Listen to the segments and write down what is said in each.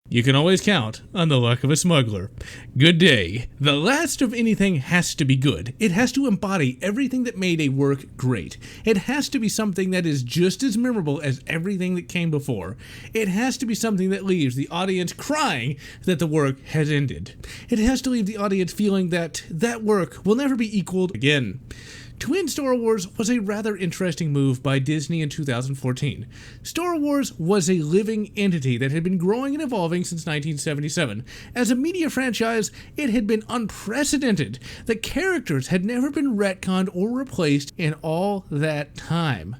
You can always count on the luck of a smuggler. Good day. The last of anything has to be good. It has to embody everything that made a work great. It has to be something that is just as memorable as everything that came before. It has to be something that leaves the audience crying that the work has ended. It has to leave the audience feeling that that work will never be equaled again. To end Star Wars was a rather interesting move by Disney in 2014. Star Wars was a living entity that had been growing and evolving since 1977. As a media franchise, it had been unprecedented. The characters had never been retconned or replaced in all that time.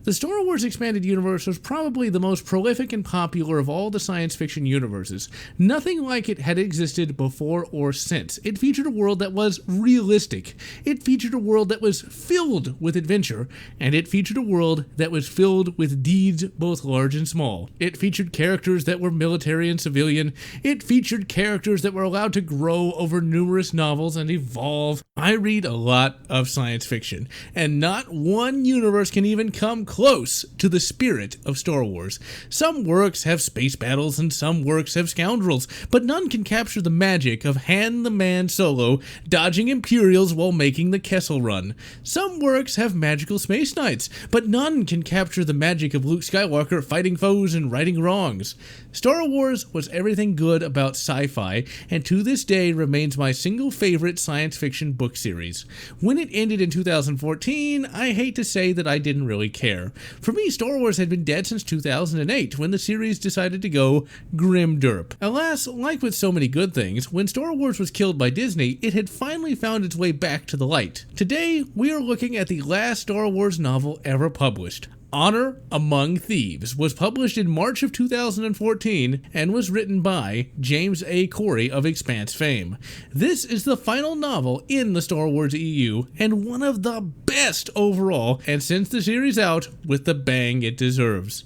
The Star Wars Expanded Universe was probably the most prolific and popular of all the science fiction universes. Nothing like it had existed before or since. It featured a world that was realistic. It featured a world that was filled with adventure, and it featured a world that was filled with deeds both large and small. It featured characters that were military and civilian. It featured characters that were allowed to grow over numerous novels and evolve. I read a lot of science fiction, and not one universe can even come close to the spirit of Star Wars. Some works have space battles and some works have scoundrels, but none can capture the magic of Han the Man Solo dodging Imperials while making the Kessel Run. Some works have magical space knights, but none can capture the magic of Luke Skywalker fighting foes and righting wrongs. Star Wars was everything good about sci-fi, and to this day remains my single favorite science fiction book series. When it ended in 2014, I hate to say that I didn't really care. For me, Star Wars had been dead since 2008, when the series decided to go grimderp. Alas, like with so many good things, when Star Wars was killed by Disney, it had finally found its way back to the light. Today, we are looking at the last Star Wars novel ever published. Honor Among Thieves was published in March of 2014 and was written by James A. Corey of Expanse fame. This is the final novel in the Star Wars EU and one of the best overall, and sends the series out with the bang it deserves.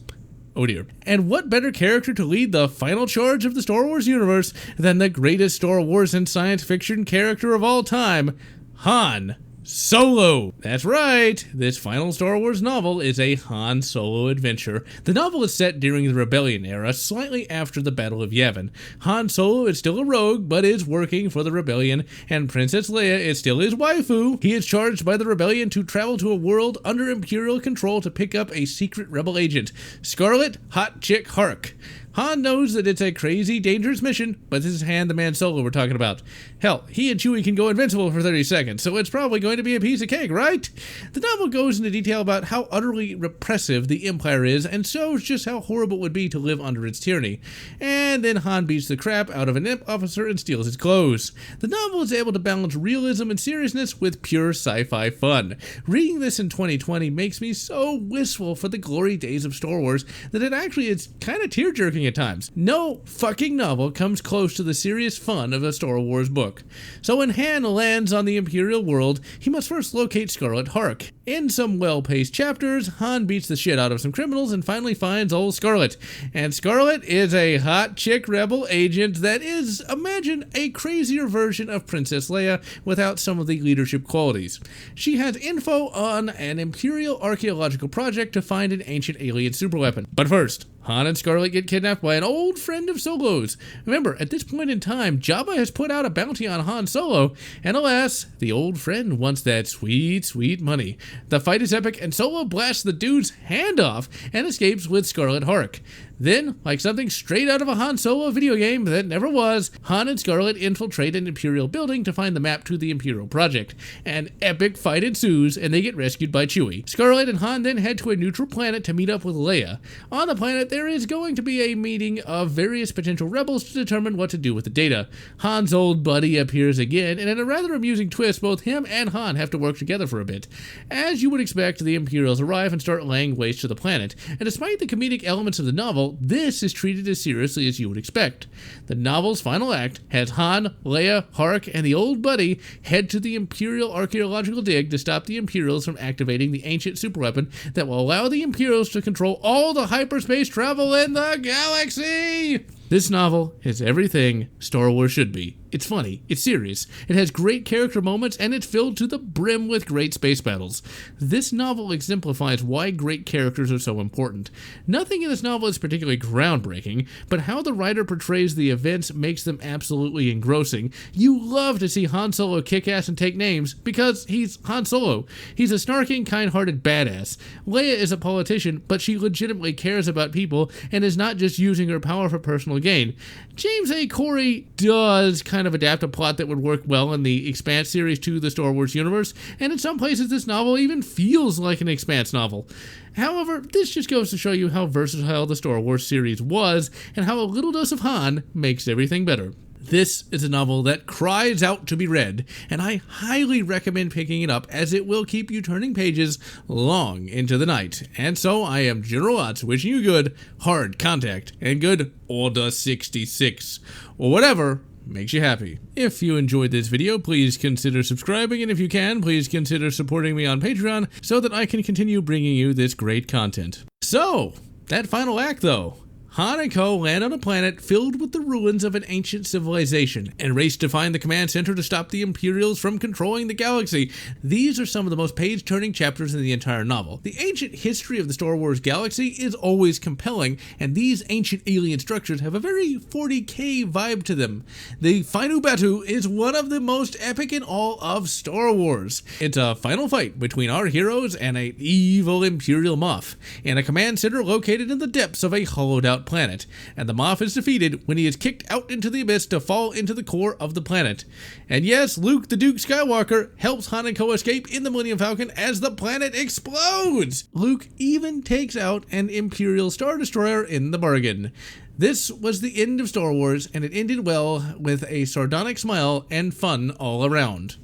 Oh dear. And what better character to lead the final charge of the Star Wars universe than the greatest Star Wars and science fiction character of all time, Han Solo! That's right, this final Star Wars novel is a Han Solo adventure. The novel is set during the Rebellion era, slightly after the Battle of Yavin. Han Solo is still a rogue, but is working for the Rebellion, and Princess Leia is still his waifu. He is charged by the Rebellion to travel to a world under Imperial control to pick up a secret rebel agent, Scarlet Hot Chick Hark. Han knows that it's a crazy, dangerous mission, but this is Han the Man Solo we're talking about. Hell, he and Chewie can go invincible for 30 seconds, so it's probably going to be a piece of cake, right? The novel goes into detail about how utterly repressive the Empire is, and shows just how horrible it would be to live under its tyranny. And then Han beats the crap out of an imp officer and steals his clothes. The novel is able to balance realism and seriousness with pure sci-fi fun. Reading this in 2020 makes me so wistful for the glory days of Star Wars that it actually is kind of tear-jerking at times. No fucking novel comes close to the serious fun of a Star Wars book. So when Han lands on the Imperial world, he must first locate Scarlet Hark. In some well-paced chapters, Han beats the shit out of some criminals and finally finds old Scarlet. And Scarlet is a hot chick rebel agent that is, imagine, a crazier version of Princess Leia without some of the leadership qualities. She has info on an Imperial archaeological project to find an ancient alien superweapon. But first, Han and Scarlet get kidnapped by an old friend of Solo's. Remember, at this point in time, Jabba has put out a bounty on Han Solo, and alas, the old friend wants that sweet, sweet money. The fight is epic, and Solo blasts the dude's hand off and escapes with Scarlet Hark. Then, like something straight out of a Han Solo video game that never was, Han and Scarlet infiltrate an Imperial building to find the map to the Imperial project. An epic fight ensues, and they get rescued by Chewie. Scarlet and Han then head to a neutral planet to meet up with Leia. On the planet, there is going to be a meeting of various potential rebels to determine what to do with the data. Han's old buddy appears again, and in a rather amusing twist, both him and Han have to work together for a bit. As you would expect, the Imperials arrive and start laying waste to the planet, and despite the comedic elements of the novel, this is treated as seriously as you would expect. The novel's final act has Han, Leia, Hark, and the old buddy head to the Imperial archaeological dig to stop the Imperials from activating the ancient superweapon that will allow the Imperials to control all the hyperspace travel in the galaxy! This novel is everything Star Wars should be. it's funny, it's serious, it has great character moments, and it's filled to the brim with great space battles. This novel exemplifies why great characters are so important. Nothing in this novel is particularly groundbreaking, but how the writer portrays the events makes them absolutely engrossing. You love to see Han Solo kick ass and take names, because he's Han Solo. He's a snarking, kind-hearted badass. Leia is a politician, but she legitimately cares about people and is not just using her power for personal gain. James A. Corey does kind of adapt a plot that would work well in the Expanse series to the Star Wars universe, and in some places this novel even feels like an Expanse novel. However, this just goes to show you how versatile the Star Wars series was, and how a little dose of Han makes everything better. This is a novel that cries out to be read, and I highly recommend picking it up as it will keep you turning pages long into the night. And so I am General Lotz wishing you good hard contact and good Order 66, or whatever makes you happy. If you enjoyed this video, please consider subscribing, and if you can, please consider supporting me on Patreon so that I can continue bringing you this great content. So, that final act though. Han and Co. land on a planet filled with the ruins of an ancient civilization and race to find the command center to stop the Imperials from controlling the galaxy. These are some of the most page-turning chapters in the entire novel. The ancient history of the Star Wars galaxy is always compelling, and these ancient alien structures have a very 40K vibe to them. The final battle is one of the most epic in all of Star Wars. It's a final fight between our heroes and an evil Imperial Moff, in a command center located in the depths of a hollowed-out planet, and the Moff is defeated when he is kicked out into the abyss to fall into the core of the planet. And yes, Luke the Duke Skywalker helps Han and Co. escape in the Millennium Falcon as the planet explodes. Luke even takes out an Imperial Star Destroyer in the bargain. This was the end of Star Wars, and it ended well with a sardonic smile and fun all around.